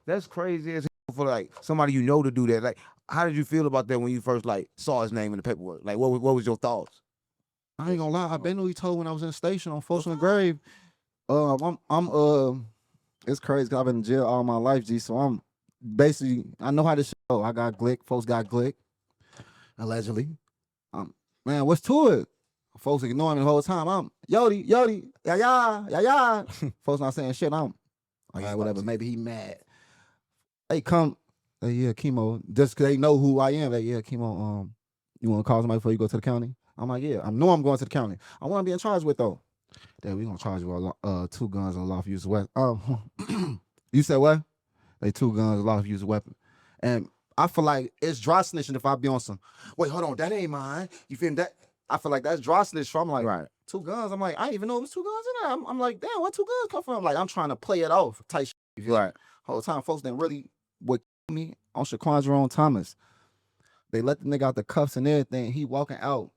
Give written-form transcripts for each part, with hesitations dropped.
that's crazy as hell for like somebody you know to do that. Like, how did you feel about that when you first like saw his name in the paperwork? Like, what was your thoughts? I ain't gonna lie, I been really told when I was in the station on Folsom and Grave. It's crazy because I've been in jail all my life, G. So I'm basically, I know how this shit go. I got Glick, folks got Glick, allegedly. Man, what's to it? Folks ignoring me the whole time. I'm Yodi, yeah. Folks not saying shit. I'm like, whatever. Maybe he mad. Hey, come. Hey, yeah, Kemo. Just because they know who I am. Hey, yeah, Kemo. You want to call somebody before you go to the county? I'm like, yeah. I know I'm going to the county. I want to be in charge with though. Then we gonna charge you with 2 guns and lawful use of weapon. You said what? They 2 guns and lawful use of weapon. And I feel like it's dry snitching if I be on some. Wait, hold on, that ain't mine. You feel me? That? I feel like that's dry snitch. So I'm like, Right. 2 guns. I'm like, I didn't even know it was 2 guns in there. I'm like, damn, where 2 guns come from? Like, I'm trying to play it off type shit. You feel me? Whole time, folks didn't really what me on Shaquan Jerome Thomas. They let the nigga out the cuffs and everything. He walking out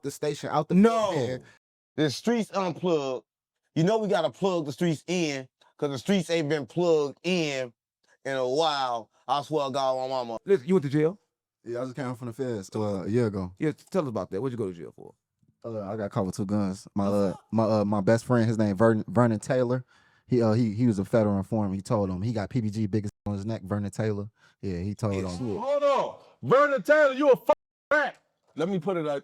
the station, out the No. The streets unplugged. You know we gotta plug the streets in, cause the streets ain't been plugged in a while. I swear to God, my mama. Listen, you went to jail? Yeah, I just came from the feds a year ago. Yeah, tell us about that. What'd you go to jail for? I got caught with 2 guns. My best friend, his name Vernon Taylor. He was a federal informant. He told him he got PBG biggest on his neck. Vernon Taylor. Yeah, he told him. Hold on, Vernon Taylor, you a rat. Let me put it like.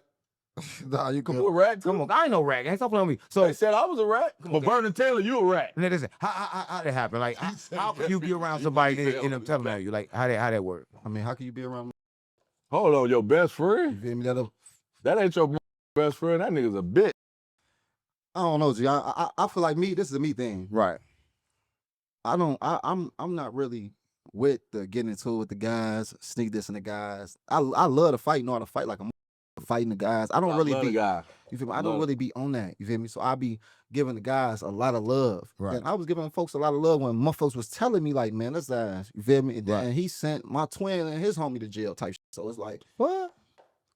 Nah, you You a rat? Come on, I ain't no rat. Ain't stop playing with me. So They said I was a rat, but Vernon Taylor, you a rat. listen, how that happen? Like, how can you be around somebody and them telling you like how that work? I mean, how can you be around me? Hold on, your best You friend? feel me? That ain't your best friend. That nigga's a bitch. I don't know, G. I feel like me. This is a me thing. Right. I'm not really with the getting into it with the guys, sneak this in the guys. I love to fight, know how to fight like I'm fighting the guys. I don't really love the be. guy. You feel me? I don't really be on that. You feel me? So I be giving the guys a lot of love. Right. And I was giving folks a lot of love when motherfuckers was telling me like, man, that's ass. You feel me? Right. And he sent my twin and his homie to jail type shit. So it's like, What?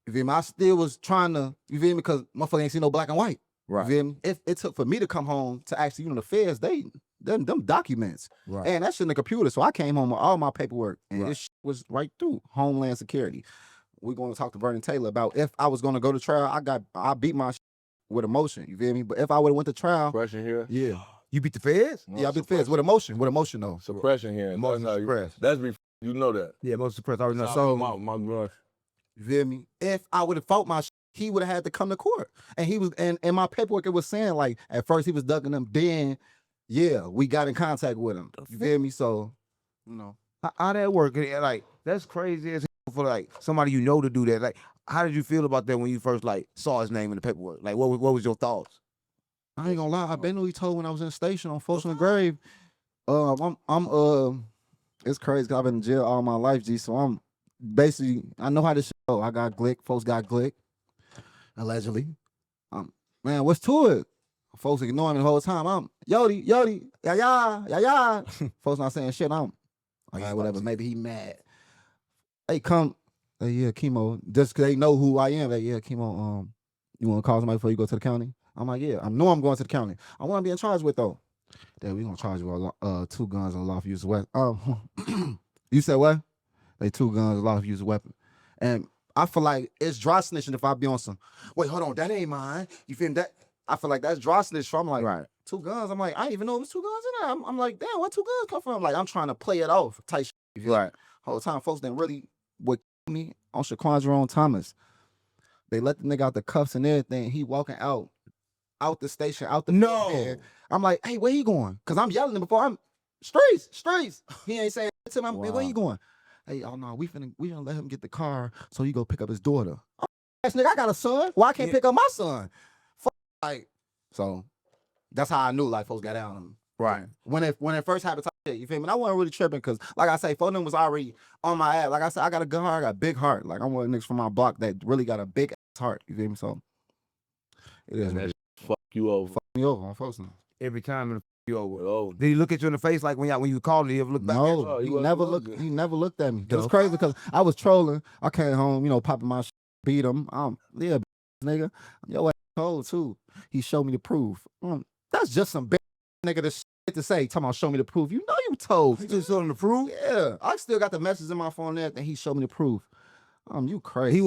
you feel me? I still was trying to, you feel me? Because motherfucker ain't see no black and white. Right. You feel me? If it took for me to come home to actually, the feds, them documents. Right. And that's in the computer. So I came home with all my paperwork. And Right. this shit was right through Homeland Security. We're going to talk to Vernon Taylor about if I was going to go to trial. I beat my shit with emotion. You feel me? But if I would have went to trial, Suppression here. yeah. You beat the feds? Yeah, I beat the feds with emotion. With emotion though. Suppression here. Emotion suppressed. That's you know that. Yeah, most suppressed. I already know. So- my You feel me? If I would have fought my shit, he would have had to come to court. And he was and my paperwork it was saying like at first he was ducking them. Then yeah, we got in contact with him. You feel me? So, How that work? Like, that's crazy as hell for like somebody you know to do that. Like, how did you feel about that when you first like saw his name in the paperwork? Like, what was your thoughts? I ain't gonna lie, I been really told when I was in the station on Folsom and Grave. It's crazy because I've been in jail all my life, G. So I'm basically, I know how this shit go. I got Glick, folks got Glick, allegedly. Man, what's to it? Folks ignoring me the whole time. I'm Yodi, yeah. Folks not saying shit. I'm like, whatever. Maybe he mad. Hey, come. Hey, yeah, Kemo. Just because they know who I am. Hey, yeah, Kemo. You want to call somebody before you go to the county? I'm like, yeah. I know I'm going to the county. I want to be in charge with though. Then we gonna charge you with 2 guns and lawful use of weapon. You said what? They 2 guns and lawful use of weapon. And I feel like it's dry snitching if I be on some. Wait, hold on, that ain't mine. You feel me? That? I feel like that's dry snitch. So I'm like, Right. 2 guns. I'm like, I didn't even know it was 2 guns in there. I'm like, damn, where 2 guns come from? Like, I'm trying to play it off type shit. You feel me? Right. Whole time, folks didn't really what me on Shaquan Jerome Thomas. They let the nigga out the cuffs and everything. He walking out the station, out the No. I'm like, hey, where he going? Cause I'm yelling him before I'm streets. He ain't saying to me, where he going? Hey, oh no, we finna let him get the car so he go pick up his daughter. Oh, ass nigga, I got a son. Why I can't pick up my son? Like, so that's how I knew like folks got down on him. Right. When it first happened, type shit, you feel me? And I wasn't really tripping because, like I say, folks them was already on my ass. Like I said, I got a good heart, I got a big heart. Like I'm one of the niggas from my block that really got a big ass heart. You feel me? So it is. And that fuck you over. Fuck me over on folks now. Every time in you over. Oh, Did he look at you in the face like when you called him? He ever look back at you? No, he he wasn't never looking. looked. He never looked at me. It was crazy because I was trolling. I came home, popping my shit, beat him. Yeah, nigga, yo ass cold too. He showed me the proof. That's just some bitch nigga. This to say, talking about show me the proof. You know you told. He just showed him the proof. Yeah, I still got the messages in my phone and everything. He showed me the proof. You crazy. He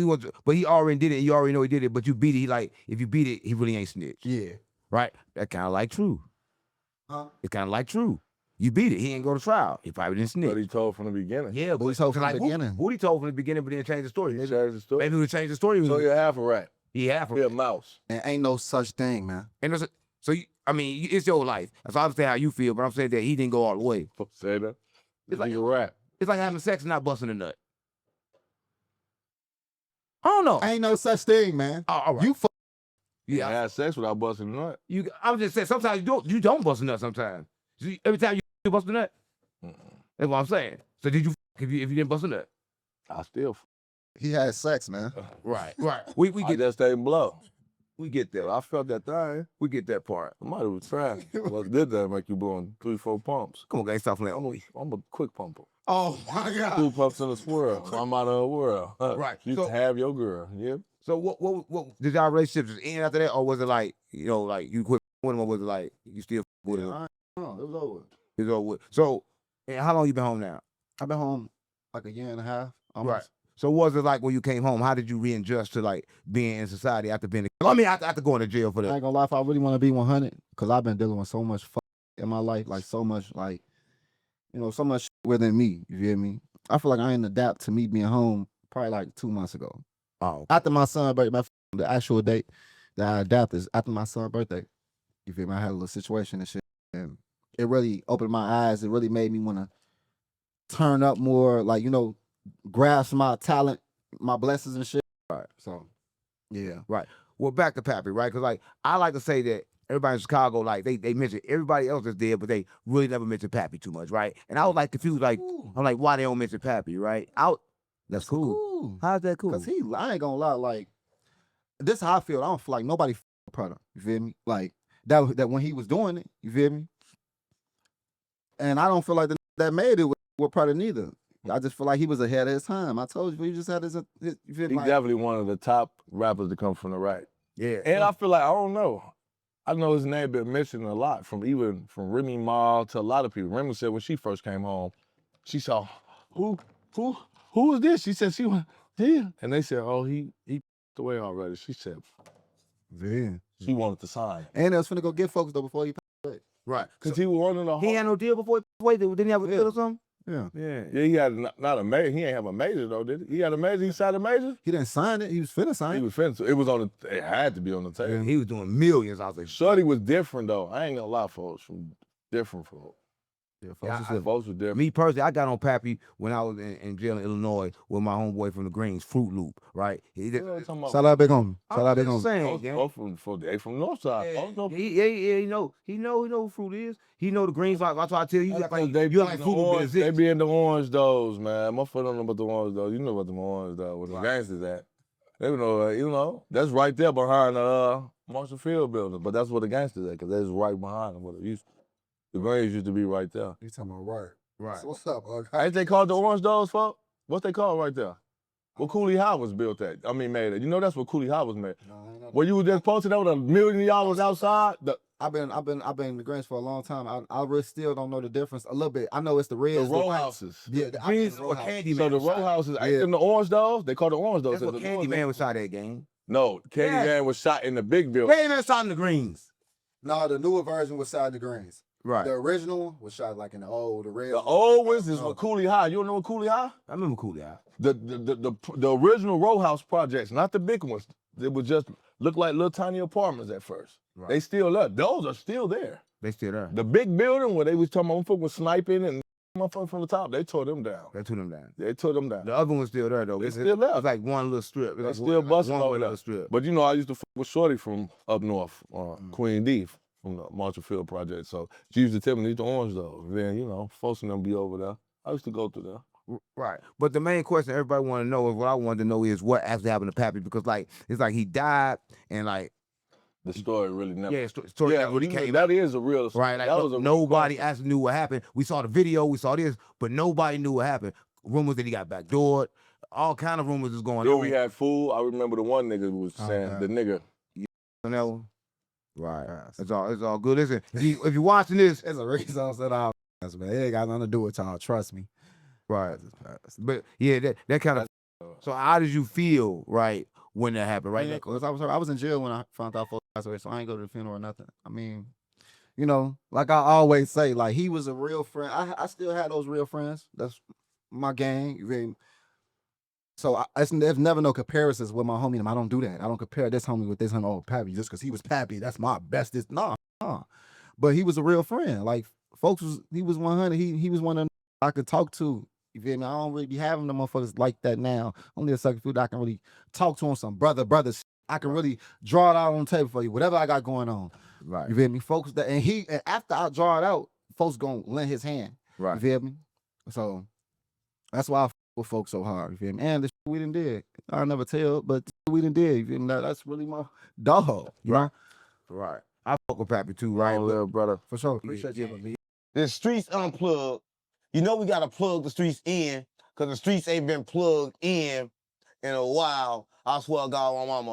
was, but he already did it. You already know he did it. But you beat it. He like, if you beat it, he really ain't snitched. Yeah. Right? That kind of like true. Huh? It's kind of like true. You beat it. He ain't go to trial. He probably didn't snitch. But he told from the beginning. Yeah, But he told from the beginning. Who he told from the beginning, but then changed the story. He Maybe, changed the story. maybe he would change the story. So you're half a rat. He half He a mouse. And ain't no such thing, man. And there's so you, I mean, it's your life. So I understand how you feel, but I'm saying that he didn't go all the way. Say that. It's like a rat. It's like having sex and not busting a nut. I don't know. Ain't no such thing, man. Oh, all right. You Yeah, I had sex without busting a nut. I'm just saying. Sometimes you don't bust a nut. Sometimes every time you bust a nut. That's what I'm saying. So did you if you didn't bust a nut? I still. He had sex, man. Right. We I get just ain't blow. we get that. I felt that thing. We get that part. I might have tried. What did that make you blowing 3-4 pumps? Come on, guys, stop playing. I'm a quick pumper. Oh my God. 2 pumps in a swirl. So I'm out of the world. Right. You So- can have your girl. Yeah. So what did y'all relationship just end after that, or was it like like you quit with him, or was it like you still with him? No, it was over. It was over with. So, and how long you been home now? I've been home like a year and a half. Almost. Right. So what was it like when you came home? How did you readjust to like being in society after being? I mean, after going to jail for I that. ain't gonna lie, if I really want to be 100, because I've been dealing with so much in my life, like so much, like, so much within me. You feel me? I feel like I ain't adapt to me being home probably like 2 months ago. Oh, After my son's birthday, the actual date that I adapted is after my son's birthday. You feel me? I had a little situation and shit, and it really opened my eyes. It really made me want to turn up more, like, grasp my talent, my blessings and shit. Right. So, yeah. well, back to Papy, right? Because like I like to say that everybody in Chicago, like they mention everybody else is there, but they really never mention Papy too much, right? And I was like confused, like I'm like, why they don't mention Papy, right? That's cool. How's that cool? Cause I ain't gonna lie, like, this is how I feel. I don't feel like nobody product. You feel me? Like that when he was doing it, you feel me? And I don't feel like that made it with product neither. I just feel like he was ahead of his time. I told you, he just had his you feel He's me? definitely one of the top rappers to come from the right. Yeah. And I feel like, I don't know. I know his name been mentioned a lot from Remy Ma to a lot of people. Remy said when she first came home, she saw, who is this? She said she went, yeah. And they said, oh, he away already. She said, Yeah. she wanted to sign. And I was finna go get folks though before he passed away. Right. Because he was running the whole. He had no deal before he wait. Didn't he have a deal or something? Yeah. Yeah. Yeah, he had not a major. He ain't have a major though, did he? He had a major. He signed a major. He didn't sign it. He was finna sign He it. was finished. It was on the. It had to be on the table. He was doing millions. I was like, Shorty was different though. I ain't gonna lie, folks. Different folks. Yeah, Folks were different. me personally, I got on Papy when I was in jail in Illinois with my homeboy from the Greens, Fruit Loop, right? Shout out big homie. Shout out big homie. Saying, They from Northside. Yeah, he know who Fruit is. He know the Greens. That's why I tell you, you like Fruit Loop is They it. be in the orange those, man. My foot don't know about the orange those. You know about the orange though, where the gangsters at. They know, that's right there behind the Marshall Field building. But that's where the gangsters at, because that's right behind them. The Greens used to be right there. You talking about Right. So what's up, bro? Ain't they called the orange those, folks? What they called right there? Where Cooley High was built at. Made it. You know that's where Cooley High was made. No, I ain't know Where you were just posted over $1 million outside. I've been in the Greens for a long time. I really still don't know the difference a little bit. I know it's the The reds. row houses. Yeah, the Greens row or house. Candy So Man. the row houses, Yeah. in the orange those, they call the orange those. That's what Candy Man was shot at, game. No, Candyman was shot in the big building. Candy Man shot in the Greens. No, the newer version was shot in the Greens. Right. The original one was shot like in the old, the red. The old ones is with Cooley High. You don't know what Cooley High? I remember Cool Guy. The original row house projects, not the big ones. They would just look like little tiny apartments at first. Right. They still up. Those are still there. They still there. The big building where they was talking about motherfuckers was sniping and motherfuckers from the top, they tore them down. They took them down. They tore them down. The other one's still there though. They It's still there. It's like one little strip. They It's still busting one over little there. strip. But I used to fuck with Shorty from up north, Queen D from the Marshall Field Project. So she used to tell me to eat the orange though. Then, folks and them be over there. I used to go through there. Right. But the main question everybody want to know is what I wanted to know is what actually happened to Papy, because like it's like he died and like The story really never. story never really came. That is a real story. Right. Like that was a nobody actually knew what happened. We saw the video, we saw this, but nobody knew what happened. Rumors that he got backdoored, all kind of rumors is going Then on. we had fool. I remember the one nigga was saying God. the nigga. You know? Right. Yes. It's all good. Listen, if you're watching this, It's a reason I said all man. It ain't got nothing to do with y'all. Trust me. right. But yeah, that kind of. So how did you feel, right, when that happened, right? Yeah, cause I was in jail when I found out folks passed away, so I ain't go to the funeral or nothing. I mean, you know, like I always say, like he was a real friend. I still had those real friends. That's my gang. You feel me? So there's never no comparisons with my homie. I don't do that. I don't compare this homie with this homie. Oh, Papy, just because he was Papy, that's my bestest. Nah. But he was a real friend. Like he was 100. He was one of them I could talk to. You feel me? I don't really be having the motherfuckers like that now. Only a sucker few that I can really talk to on some brother shit. I can really draw it out on the table for you, whatever I got going on. Right. You feel me? Folks and after I draw it out, folks gonna lend his hand. Right. You feel me? So that's why I with folks so hard. You feel me? And the shit we done did. I'll never tell, but the shit we done did. You feel me? That's really my dog. You know? Right. I fuck with Papy too, right? Long live, brother. For sure. Appreciate you, me. The streets unplugged. You know we gotta plug the streets in, cause the streets ain't been plugged in a while. I swear to God, my mama.